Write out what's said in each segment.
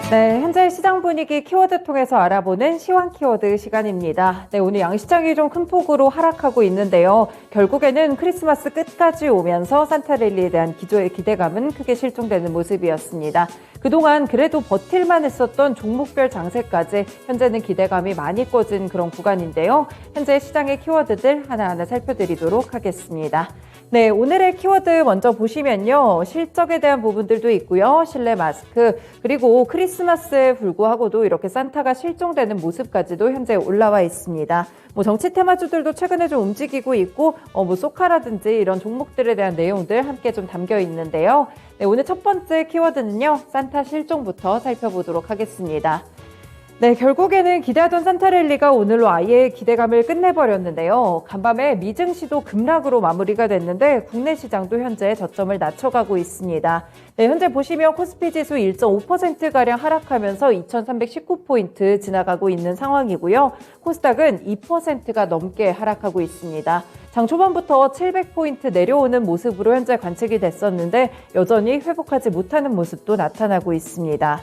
네, 현재 시장 분위기 키워드 통해서 알아보는 시황 키워드 시간입니다. 네, 오늘 양시장이 좀 큰 폭으로 하락하고 있는데요. 결국에는 크리스마스 끝까지 오면서 산타랠리에 대한 기조의 기대감은 크게 실종되는 모습이었습니다. 그동안 그래도 버틸만 했었던 종목별 장세까지 현재는 기대감이 많이 꺼진 그런 구간인데요. 현재 시장의 키워드들 하나하나 살펴드리도록 하겠습니다. 네, 오늘의 키워드 먼저 보시면요. 실적에 대한 부분들도 있고요. 실내 마스크, 그리고 크리스마스에 불구하고도 이렇게 산타가 실종되는 모습까지도 현재 올라와 있습니다. 정치 테마주들도 최근에 좀 움직이고 있고, 소카라든지 이런 종목들에 대한 내용들 함께 좀 담겨 있는데요. 네, 오늘 첫 번째 키워드는요. 산타 실종부터 살펴보도록 하겠습니다. 네, 결국에는 기대하던 산타랠리가 오늘로 아예 기대감을 끝내버렸는데요. 간밤에 미증시도 급락으로 마무리가 됐는데 국내 시장도 현재 저점을 낮춰가고 있습니다. 네, 현재 보시면 코스피 지수 1.5%가량 하락하면서 2319포인트 지나가고 있는 상황이고요. 코스닥은 2%가 넘게 하락하고 있습니다. 장 초반부터 700포인트 내려오는 모습으로 현재 관측이 됐었는데 여전히 회복하지 못하는 모습도 나타나고 있습니다.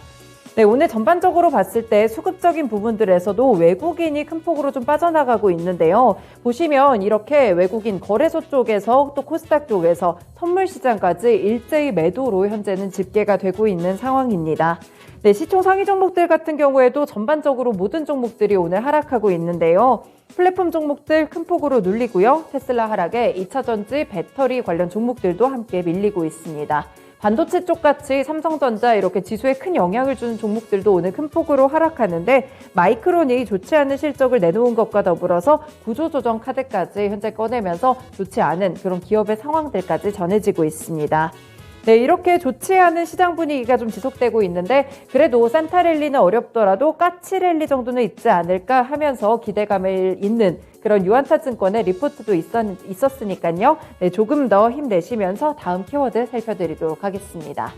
네, 오늘 전반적으로 봤을 때 수급적인 부분들에서도 외국인이 큰 폭으로 좀 빠져나가고 있는데요. 보시면 이렇게 외국인 거래소 쪽에서 또 코스닥 쪽에서 선물 시장까지 일제히 매도로 현재는 집계가 되고 있는 상황입니다. 네, 시총 상위 종목들 같은 경우에도 전반적으로 모든 종목들이 오늘 하락하고 있는데요. 플랫폼 종목들 큰 폭으로 눌리고요. 테슬라 하락에 2차전지, 배터리 관련 종목들도 함께 밀리고 있습니다. 반도체 쪽같이 삼성전자 이렇게 지수에 큰 영향을 주는 종목들도 오늘 큰 폭으로 하락하는데 마이크론이 좋지 않은 실적을 내놓은 것과 더불어서 구조조정 카드까지 현재 꺼내면서 좋지 않은 그런 기업의 상황들까지 전해지고 있습니다. 네, 이렇게 좋지 않은 시장 분위기가 좀 지속되고 있는데 그래도 산타랠리는 어렵더라도 까치랠리 정도는 있지 않을까 하면서 기대감을 잇는 그런 유안타증권의 리포트도 있었으니까요. 네, 조금 더 힘내시면서 다음 키워드 살펴드리도록 하겠습니다.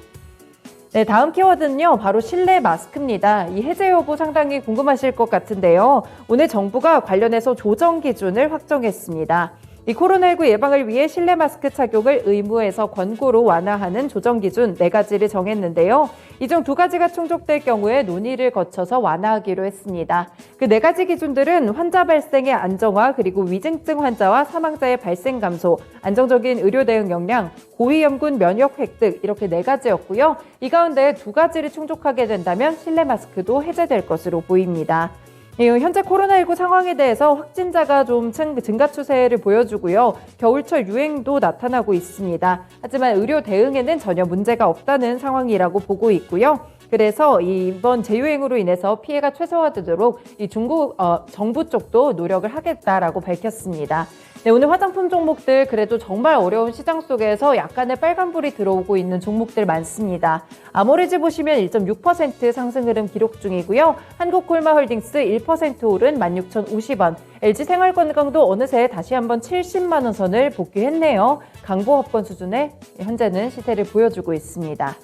네, 다음 키워드는요. 바로 실내 마스크입니다. 이 해제 여부 상당히 궁금하실 것 같은데요. 오늘 정부가 관련해서 조정 기준을 확정했습니다. 이 코로나19 예방을 위해 실내 마스크 착용을 의무에서 권고로 완화하는 조정 기준 4가지를 정했는데요. 이 중 2가지가 충족될 경우에 논의를 거쳐서 완화하기로 했습니다. 그 4가지 기준들은 환자 발생의 안정화, 그리고 위중증 환자와 사망자의 발생 감소, 안정적인 의료 대응 역량, 고위험군 면역 획득 이렇게 4가지였고요. 이 가운데 2가지를 충족하게 된다면 실내 마스크도 해제될 것으로 보입니다. 현재 코로나19 상황에 대해서 확진자가 좀 증가 추세를 보여주고요. 겨울철 유행도 나타나고 있습니다. 하지만 의료 대응에는 전혀 문제가 없다는 상황이라고 보고 있고요. 그래서 이번 재유행으로 인해서 피해가 최소화되도록 이 중국 정부 쪽도 노력을 하겠다라고 밝혔습니다. 네, 오늘 화장품 종목들 그래도 정말 어려운 시장 속에서 약간의 빨간불이 들어오고 있는 종목들 많습니다. 아모레지 보시면 1.6% 상승 흐름 기록 중이고요. 한국콜마홀딩스 1% 오른 16,050원. LG생활건강도 어느새 다시 한번 70만 원 선을 복귀했네요. 강보합권 수준의 현재는 시세를 보여주고 있습니다.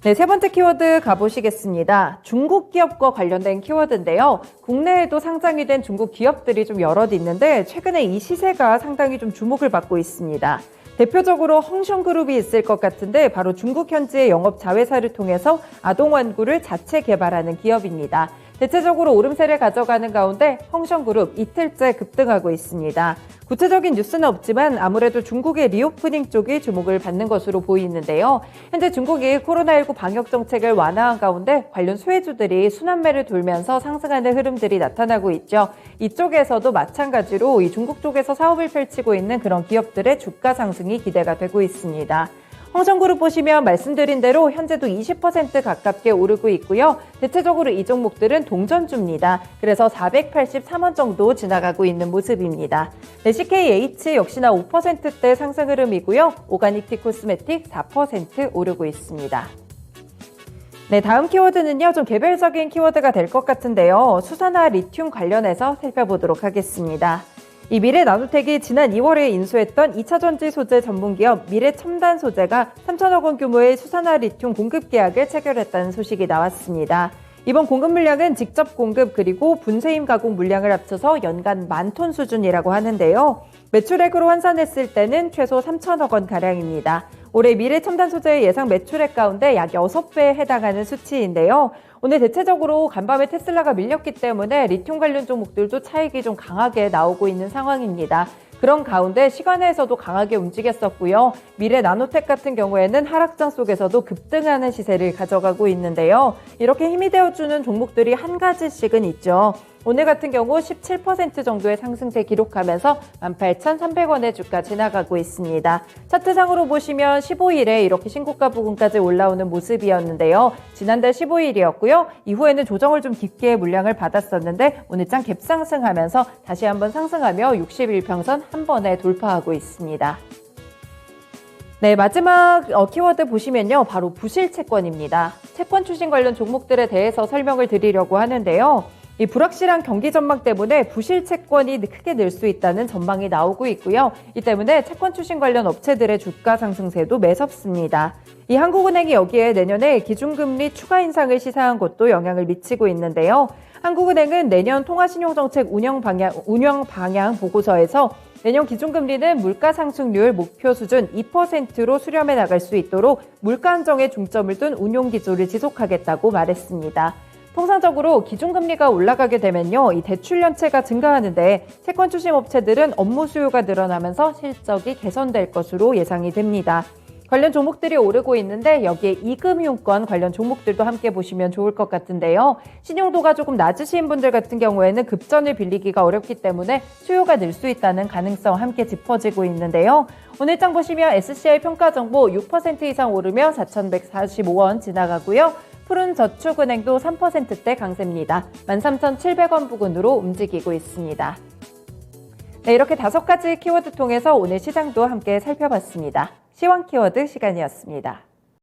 네, 세 번째 키워드 가보시겠습니다. 중국 기업과 관련된 키워드인데요. 국내에도 상장이 된 중국 기업들이 좀 여럿 있는데 최근에 이 시세가 상당히 좀 주목을 받고 있습니다. 대표적으로 헝숑그룹이 있을 것 같은데 바로 중국 현지의 영업 자회사를 통해서 아동완구를 자체 개발하는 기업입니다. 대체적으로 오름세를 가져가는 가운데 헝숑그룹 이틀째 급등하고 있습니다. 구체적인 뉴스는 없지만 아무래도 중국의 리오프닝 쪽이 주목을 받는 것으로 보이는데요. 현재 중국이 코로나19 방역 정책을 완화한 가운데 관련 수혜주들이 순환매를 돌면서 상승하는 흐름들이 나타나고 있죠. 이쪽에서도 마찬가지로 이 중국 쪽에서 사업을 펼치고 있는 그런 기업들의 주가 상승이 기대가 되고 있습니다. 헝숑그룹 보시면 말씀드린 대로 현재도 20% 가깝게 오르고 있고요. 대체적으로 이 종목들은 동전주입니다. 그래서 483원 정도 지나가고 있는 모습입니다. 네, CKH 역시나 5%대 상승 흐름이고요. 오가닉티 코스메틱 4% 오르고 있습니다. 네, 다음 키워드는요. 좀 개별적인 키워드가 될 것 같은데요. 수산화 리튬 관련해서 살펴보도록 하겠습니다. 이 미래나노텍이 지난 2월에 인수했던 2차전지 소재 전문기업 미래첨단소재가 3천억 원 규모의 수산화 리튬 공급 계약을 체결했다는 소식이 나왔습니다. 이번 공급 물량은 직접 공급 그리고 분쇄임 가공 물량을 합쳐서 연간 10,000톤 수준이라고 하는데요. 매출액으로 환산했을 때는 최소 3천억 원 가량입니다. 올해 미래첨단 소재의 예상 매출액 가운데 약 6배에 해당하는 수치인데요. 오늘 대체적으로 간밤에 테슬라가 밀렸기 때문에 리튬 관련 종목들도 차익이 좀 강하게 나오고 있는 상황입니다. 그런 가운데 시간에서도 강하게 움직였었고요. 미래 나노텍 같은 경우에는 하락장 속에서도 급등하는 시세를 가져가고 있는데요. 이렇게 힘이 되어주는 종목들이 한 가지씩은 있죠. 오늘 같은 경우 17% 정도의 상승세 기록하면서 18,300원의 주가 지나가고 있습니다. 차트상으로 보시면 15일에 이렇게 신고가 부근까지 올라오는 모습이었는데요. 지난달 15일이었고요. 이후에는 조정을 좀 깊게 물량을 받았었는데 오늘장 갭상승하면서 다시 한번 상승하며 60일평선 한 번에 돌파하고 있습니다. 네, 마지막 키워드 보시면요. 바로 부실 채권입니다. 채권 출신 관련 종목들에 대해서 설명을 드리려고 하는데요. 이 불확실한 경기 전망 때문에 부실 채권이 크게 늘 수 있다는 전망이 나오고 있고요. 이 때문에 채권 출신 관련 업체들의 주가 상승세도 매섭습니다. 이 한국은행이 여기에 내년에 기준금리 추가 인상을 시사한 것도 영향을 미치고 있는데요. 한국은행은 내년 통화신용정책 운영 방향 보고서에서 내년 기준금리는 물가 상승률 목표 수준 2%로 수렴해 나갈 수 있도록 물가 안정에 중점을 둔 운용 기조를 지속하겠다고 말했습니다. 통상적으로 기준금리가 올라가게 되면요, 이 대출 연체가 증가하는데 채권 출신 업체들은 업무 수요가 늘어나면서 실적이 개선될 것으로 예상이 됩니다. 관련 종목들이 오르고 있는데 여기에 이금융권 관련 종목들도 함께 보시면 좋을 것 같은데요. 신용도가 조금 낮으신 분들 같은 경우에는 급전을 빌리기가 어렵기 때문에 수요가 늘 수 있다는 가능성 함께 짚어지고 있는데요. 오늘장 보시면 SCI 평가정보 6% 이상 오르며 4,145원 지나가고요. 푸른저축은행도 3%대 강세입니다. 13,700원 부근으로 움직이고 있습니다. 네, 이렇게 5가지 키워드 통해서 오늘 시장도 함께 살펴봤습니다. 시황 키워드 시간이었습니다.